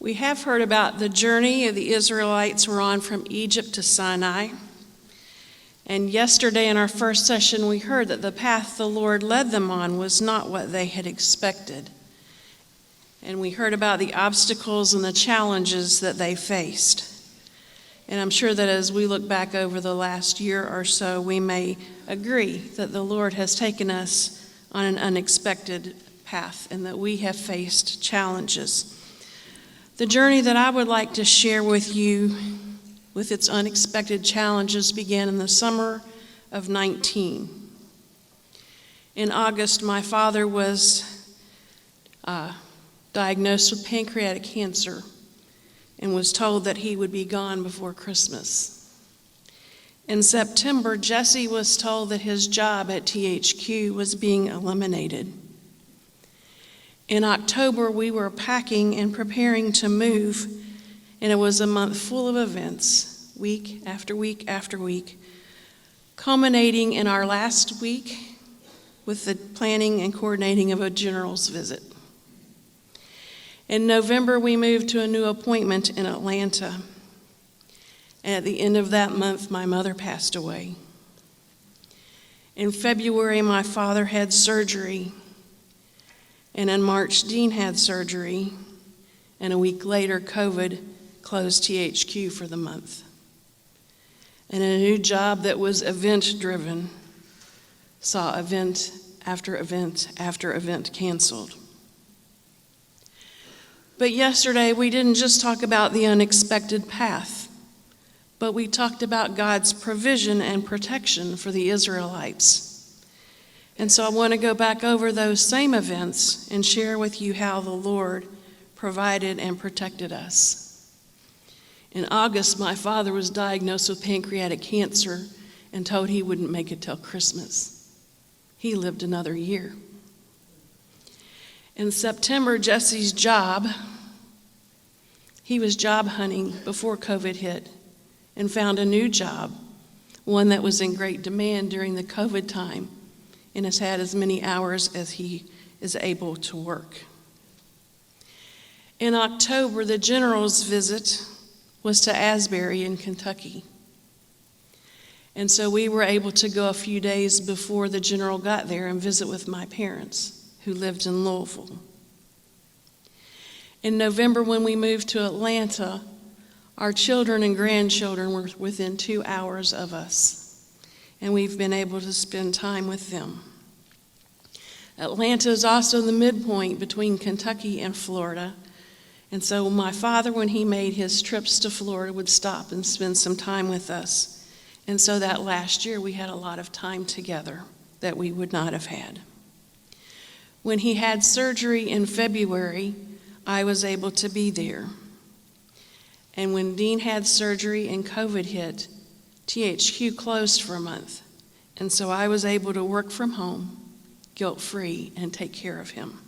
We have heard about the journey the Israelites were on from Egypt to Sinai. And yesterday in our first session, we heard that the path the Lord led them on was not what they had expected. And we heard about the obstacles and the challenges that they faced. And I'm sure that as we look back over the last year or so, we may agree that the Lord has taken us on an unexpected path and that we have faced challenges. The journey that I would like to share with you with its unexpected challenges began in the summer of 19. In August, my father was diagnosed with pancreatic cancer and was told that he would be gone before Christmas. In September, Jesse was told that his job at THQ was being eliminated. In October, we were packing and preparing to move, and it was a month full of events, week after week after week, culminating in our last week with the planning and coordinating of a general's visit. In November, we moved to a new appointment in Atlanta, and at the end of that month, my mother passed away. In February, my father had surgery, and in March, Dean had surgery, and a week later, COVID closed THQ for the month. And a new job that was event-driven saw event after event after event canceled. But yesterday, we didn't just talk about the unexpected path, but we talked about God's provision and protection for the Israelites. And so I want to go back over those same events and share with you how the Lord provided and protected us. In August, my father was diagnosed with pancreatic cancer and told he wouldn't make it till Christmas. He lived another year. In September, Jesse's job, he was job hunting before COVID hit and found a new job, one that was in great demand during the COVID time and has had as many hours as he is able to work. In October, the general's visit was to Asbury in Kentucky. And so we were able to go a few days before the general got there and visit with my parents, who lived in Louisville. In November, when we moved to Atlanta, our children and grandchildren were within 2 hours of us, and we've been able to spend time with them. Atlanta is also the midpoint between Kentucky and Florida, and so my father, when he made his trips to Florida, would stop and spend some time with us. And so that last year, we had a lot of time together that we would not have had. When he had surgery in February, I was able to be there. And when Dean had surgery and COVID hit, THQ closed for a month. And so I was able to work from home, guilt-free, and take care of him.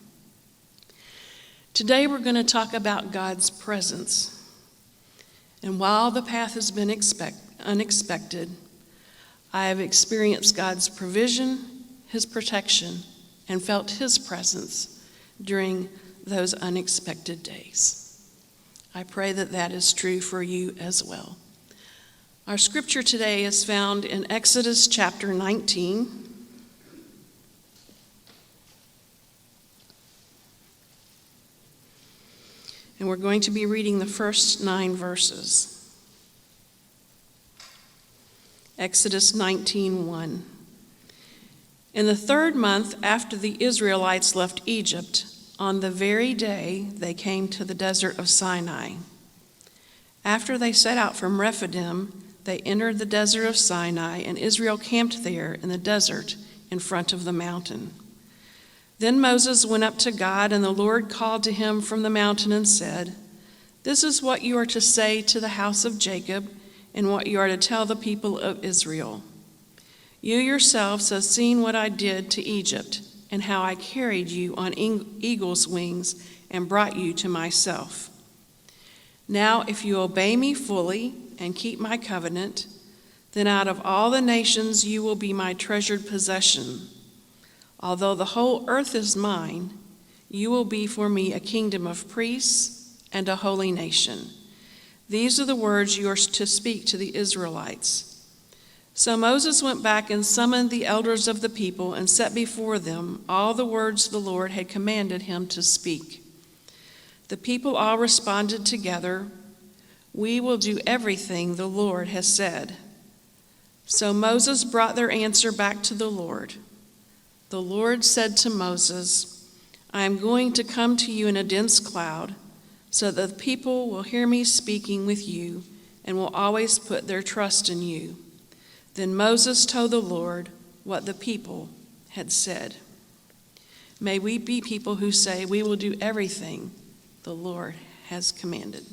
Today we're going to talk about God's presence. And while the path has been unexpected, I have experienced God's provision, His protection, and felt His presence during those unexpected days. I pray that that is true for you as well. Our scripture today is found in Exodus chapter 19. And we're going to be reading the first 9 verses. Exodus 19:1. In the 3rd month after the Israelites left Egypt, on the very day they came to the desert of Sinai. After they set out from Rephidim, they entered the desert of Sinai, and Israel camped there in the desert in front of the mountain. Then Moses went up to God, and the Lord called to him from the mountain and said, "This is what you are to say to the house of Jacob, and what you are to tell the people of Israel. You yourselves have seen what I did to Egypt, and how I carried you on eagle's wings and brought you to myself. Now, if you obey me fully and keep my covenant, then out of all the nations you will be my treasured possession. Although the whole earth is mine, you will be for me a kingdom of priests and a holy nation. These are the words you are to speak to the Israelites." So Moses went back and summoned the elders of the people and set before them all the words the Lord had commanded him to speak. The people all responded together, "We will do everything the Lord has said." So Moses brought their answer back to the Lord. The Lord said to Moses, "I am going to come to you in a dense cloud, so that the people will hear me speaking with you and will always put their trust in you." Then Moses told the Lord what the people had said. May we be people who say we will do everything the Lord has commanded.